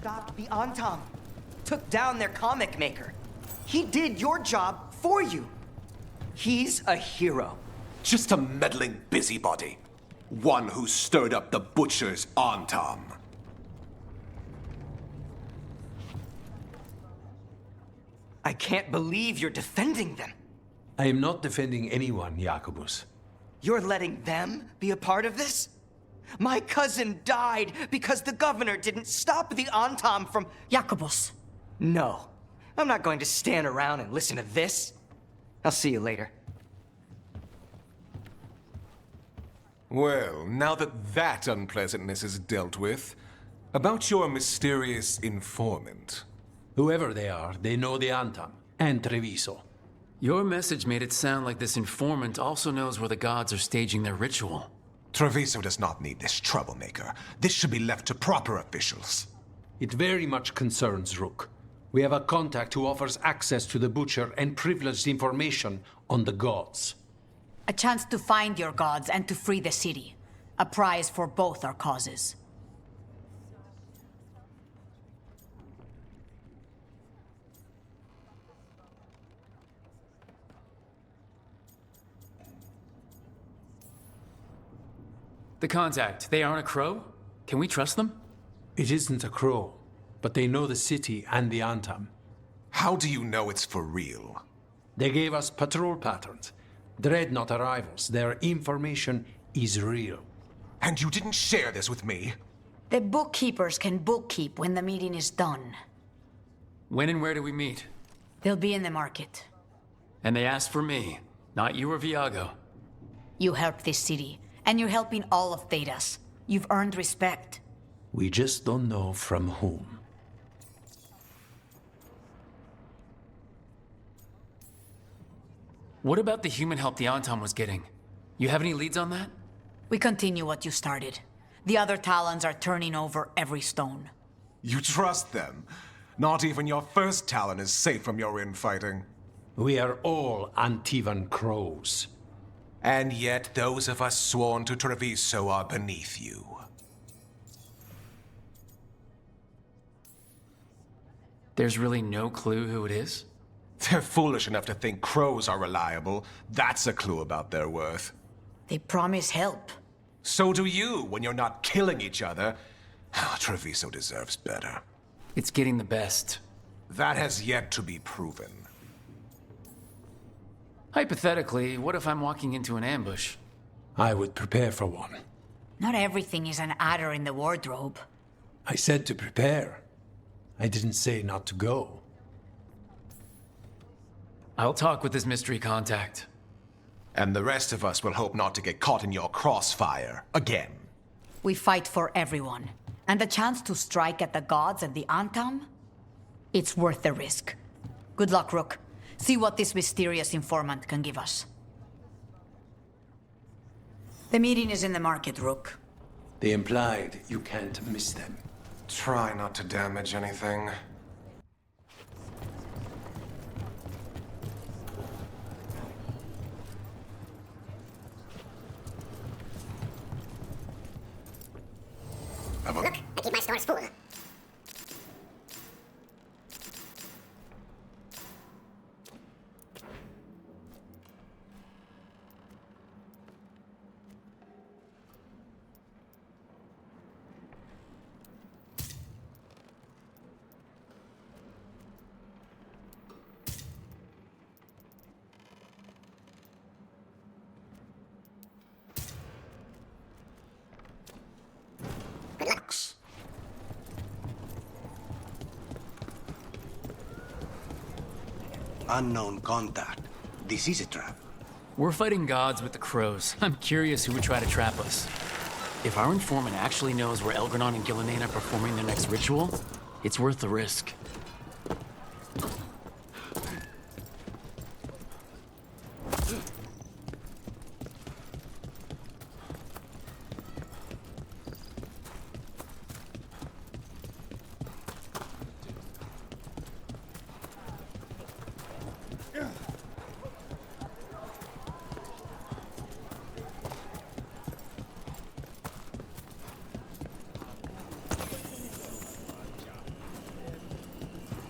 stopped the Antam, took down their comic maker. He did your job for you. He's a hero. Just a meddling busybody. One who stirred up the Butcher's Antam. I can't believe you're defending them. I am not defending anyone, Jacobus. You're letting them be a part of this? My cousin died because the governor didn't stop the Antam from... Jacobus. No. I'm not going to stand around and listen to this. I'll see you later. Well, now that unpleasantness is dealt with, about your mysterious informant. Whoever they are, they know the Antam and Treviso. Your message made it sound like this informant also knows where the gods are staging their ritual. Treviso does not need this troublemaker. This should be left to proper officials. It very much concerns Rook. We have a contact who offers access to the Butcher and privileged information on the gods. A chance to find your gods and to free the city. A prize for both our causes. The contact, they aren't a crow? Can we trust them? It isn't a crow, but they know the city and the Antam. How do you know it's for real? They gave us patrol patterns. Dreadnought arrivals. Their information is real. And you didn't share this with me? The bookkeepers can bookkeep when the meeting is done. When and where do we meet? They'll be in the market. And they asked for me, not you or Viago. You helped this city, and you're helping all of Thedas. You've earned respect. We just don't know from whom. What about the human help the Antam was getting? You have any leads on that? We continue what you started. The other Talons are turning over every stone. You trust them? Not even your first Talon is safe from your infighting. We are all Antivan crows. And yet those of us sworn to Treviso are beneath you. There's really no clue who it is? They're foolish enough to think crows are reliable. That's a clue about their worth. They promise help. So do you when you're not killing each other. Treviso deserves better. It's getting the best. That has yet to be proven. Hypothetically, what if I'm walking into an ambush? I would prepare for one. Not everything is an adder in the wardrobe. I said to prepare. I didn't say not to go. I'll talk with this mystery contact. And the rest of us will hope not to get caught in your crossfire again. We fight for everyone. And the chance to strike at the gods and the Antam? It's worth the risk. Good luck, Rook. See what this mysterious informant can give us. The meeting is in the market, Rook. They implied you can't miss them. Try not to damage anything. Look, I keep my stores full. Good luck. Unknown contact. This is a trap. We're fighting gods with the crows. I'm curious who would try to trap us. If our informant actually knows where Elgranon and Gillinan are performing their next ritual, it's worth the risk.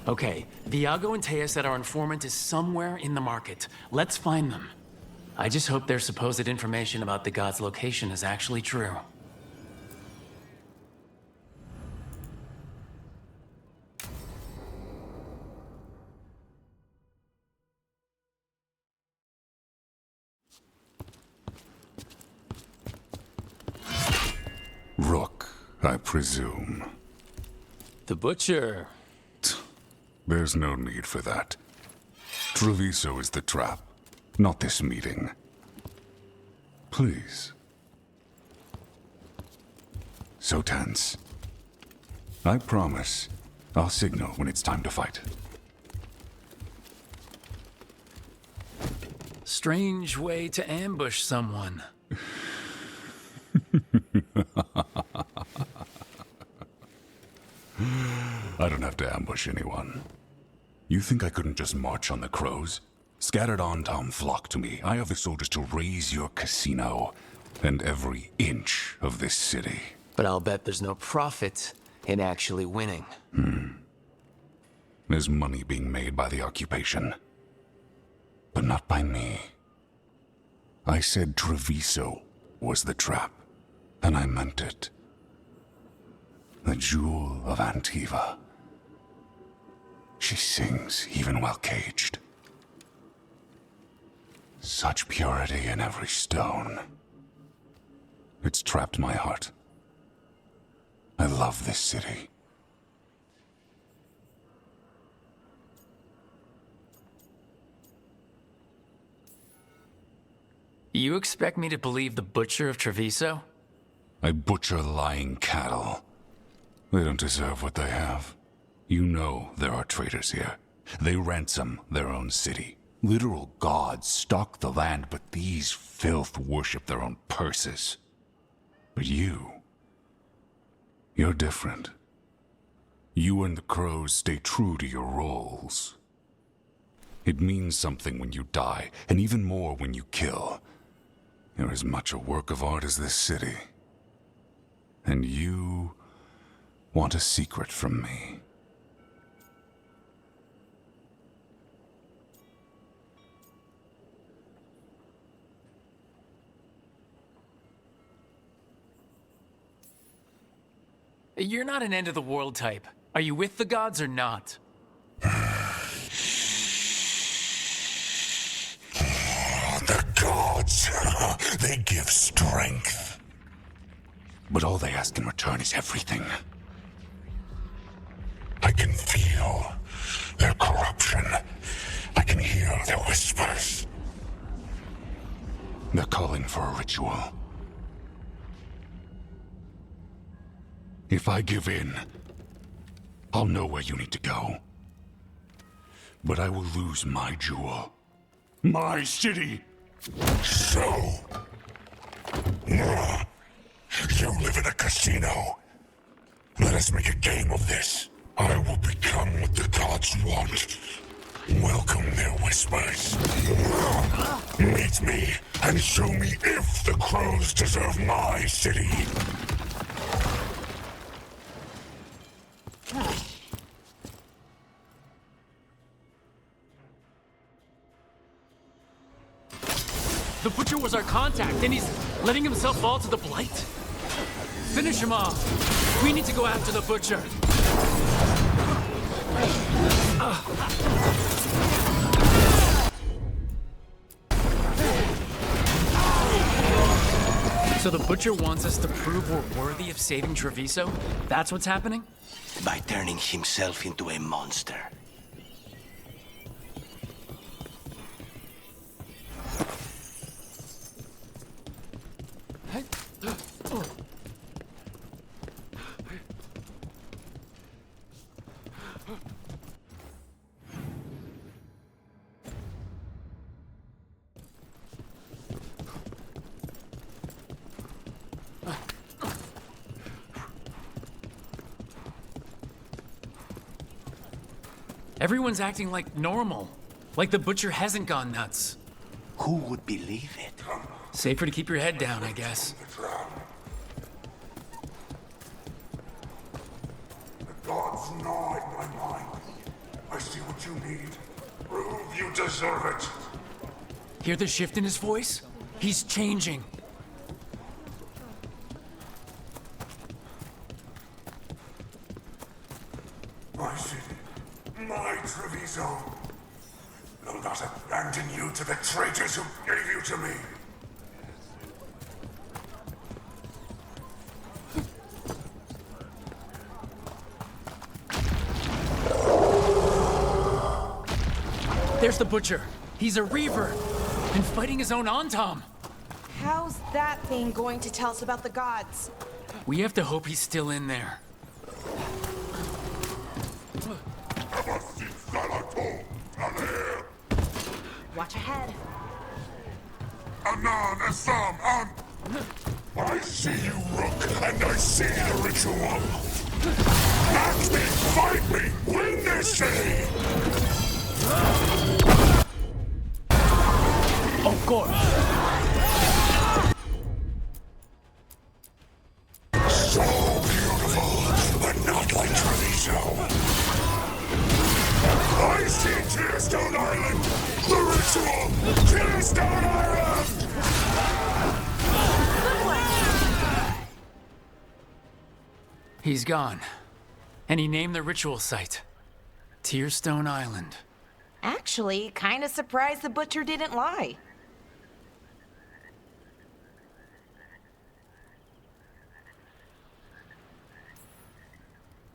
Okay, Viago and Thedas said our informant is somewhere in the market. Let's find them. I just hope their supposed information about the god's location is actually true. Rook, I presume. The Butcher. There's no need for that. Treviso is the trap, not this meeting. Please. So tense. I promise, I'll signal when it's time to fight. Strange way to ambush someone. I don't have to ambush anyone. You think I couldn't just march on the crows? Scattered on Tom flock to me. I have the soldiers to raise your casino and every inch of this city. But I'll bet there's no profit in actually winning. There's money being made by the occupation. But not by me. I said Treviso was the trap, and I meant it. The jewel of Antiva. She sings even while caged. Such purity in every stone. It's trapped my heart. I love this city. You expect me to believe the Butcher of Treviso? I butcher lying cattle. They don't deserve what they have. You know there are traitors here. They ransom their own city. Literal gods stalk the land, but these filth worship their own purses. But you're different. You and the crows stay true to your roles. It means something when you die, and even more when you kill. You're as much a work of art as this city. And you want a secret from me. You're not an end-of-the-world type. Are you with the gods or not? The gods, they give strength. But all they ask in return is everything. I can feel their corruption. I can hear their whispers. They're calling for a ritual. If I give in, I'll know where you need to go. But I will lose my jewel. My city! So... you live in a casino. Let us make a game of this. I will become what the gods want. Welcome their whispers. Meet me and show me if the crows deserve my city. The Butcher was our contact, and he's letting himself fall to the Blight? Finish him off. We need to go after the Butcher. So the Butcher wants us to prove we're worthy of saving Treviso? That's what's happening? By turning himself into a monster. Everyone's acting like normal. Like the Butcher hasn't gone nuts. Who would believe it? Safer to keep your head down, I guess. The gods gnaw at my mind. I see what you need. Prove you deserve it. Hear the shift in his voice? He's changing. My city, my Treviso. Will not abandon you to the traitors who gave you to me. There's the Butcher. He's a Reaver. And fighting his own Antam. How's that thing going to tell us about the gods? We have to hope he's still in there. Watch ahead. Anan, Assam, I see you, Rook, and I see the ritual. Match me, fight me, win this city! Of course. So beautiful, but not like Treviso. I see Tearstone Island! The ritual! Tearstone Island! He's gone. And he named the ritual site Tearstone Island. Actually, kinda surprised the Butcher didn't lie.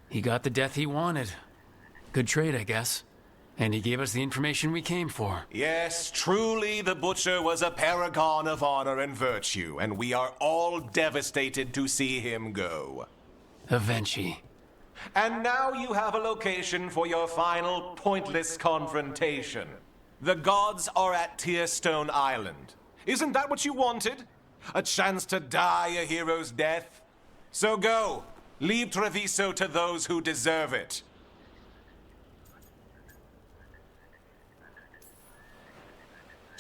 He got the death he wanted. Good trade, I guess. And he gave us the information we came for. Yes, truly the Butcher was a paragon of honor and virtue, and we are all devastated to see him go. Avenchi. And now you have a location for your final pointless confrontation. The gods are at Tearstone Island. Isn't that what you wanted? A chance to die a hero's death? So go. Leave Treviso to those who deserve it.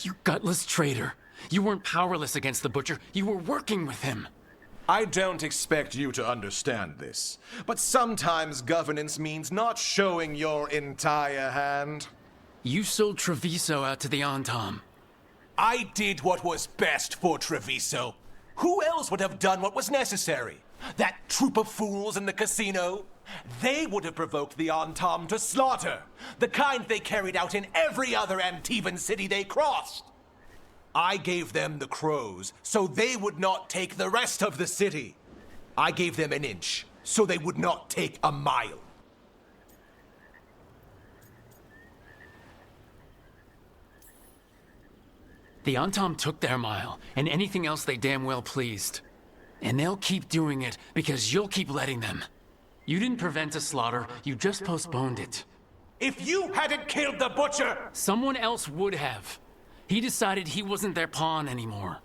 You gutless traitor. You weren't powerless against the Butcher. You were working with him. I don't expect you to understand this, but sometimes governance means not showing your entire hand. You sold Treviso out to the Antam. I did what was best for Treviso. Who else would have done what was necessary? That troop of fools in the casino? They would have provoked the Antam to slaughter, the kind they carried out in every other Antivan city they crossed. I gave them the crows, so they would not take the rest of the city. I gave them an inch, so they would not take a mile. The Antam took their mile, and anything else they damn well pleased. And they'll keep doing it, because you'll keep letting them. You didn't prevent a slaughter, you just postponed it. If you hadn't killed the Butcher! Someone else would have. He decided he wasn't their pawn anymore.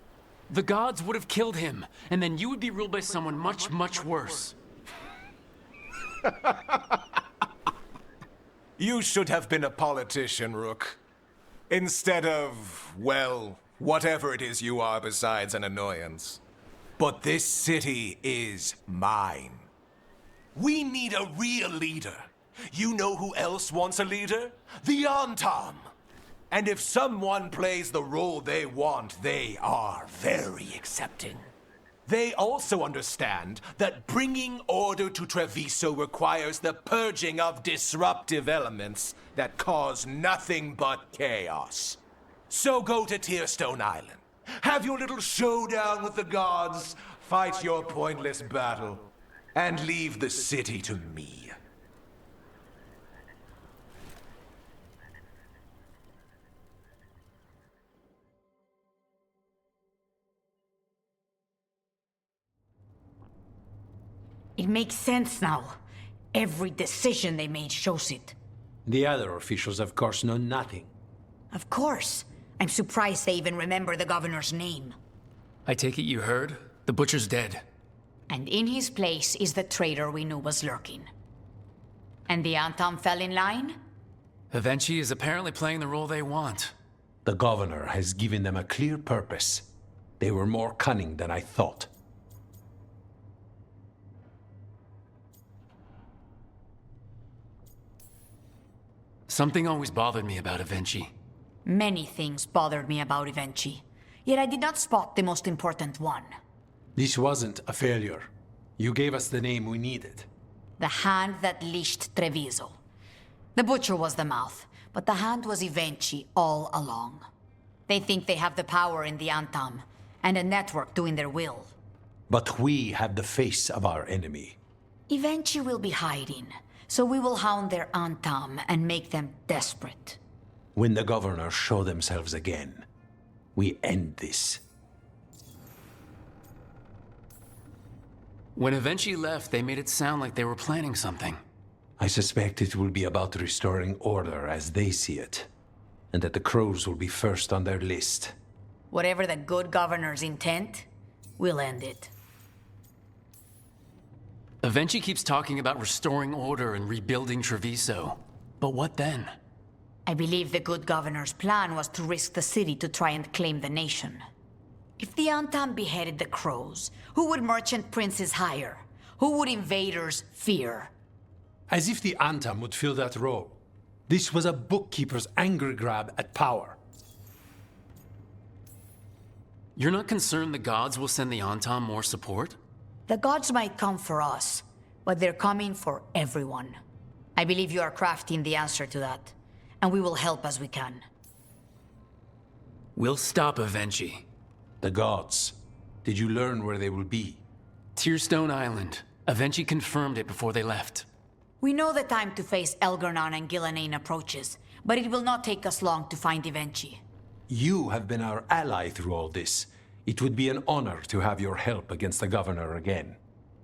The gods would have killed him, and then you would be ruled by someone much, much worse. You should have been a politician, Rook. Instead of, well, whatever it is you are besides an annoyance. But this city is mine. We need a real leader. You know who else wants a leader? The Antam. And if someone plays the role they want, they are very accepting. They also understand that bringing order to Treviso requires the purging of disruptive elements that cause nothing but chaos. So go to Tearstone Island. Have your little showdown with the gods, fight your pointless battle, and leave the city to me. It makes sense now. Every decision they made shows it. The other officials, of course, know nothing. Of course. I'm surprised they even remember the governor's name. I take it you heard? The Butcher's dead. And in his place is the traitor we knew was lurking. And the Antam fell in line? Avenchi is apparently playing the role they want. The governor has given them a clear purpose. They were more cunning than I thought. Something always bothered me about Avenchi. Many things bothered me about Avenchi, yet I did not spot the most important one. This wasn't a failure. You gave us the name we needed. The hand that leashed Treviso. The butcher was the mouth, but the hand was Avenchi all along. They think they have the power in the Antam, and a network doing their will. But we have the face of our enemy. Avenchi will be hiding, so we will hound their Antam and make them desperate. When the governors show themselves again, we end this. When Avenchi left, they made it sound like they were planning something. I suspect it will be about restoring order as they see it, and that the crows will be first on their list. Whatever the good governor's intent, we'll end it. Avenchi keeps talking about restoring order and rebuilding Treviso. But what then? I believe the good governor's plan was to risk the city to try and claim the nation. If the Antam beheaded the crows, who would merchant princes hire? Who would invaders fear? As if the Antam would fill that role. This was a bookkeeper's angry grab at power. You're not concerned the gods will send the Antam more support? The gods might come for us, but they're coming for everyone. I believe you are crafting the answer to that, and we will help as we can. We'll stop Avenchi. The gods. Did you learn where they will be? Tearstone Island. Avenchi confirmed it before they left. We know the time to face Elgarnon and Gillanane approaches, but it will not take us long to find Avenchi. You have been our ally through all this. It would be an honor to have your help against the governor again.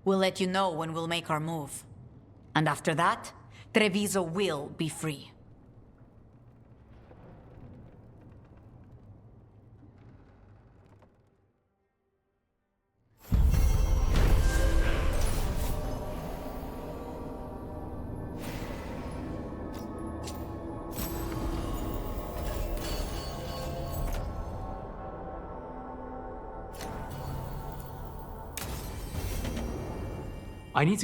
We'll let you know when we'll make our move. And after that, Treviso will be free. I need to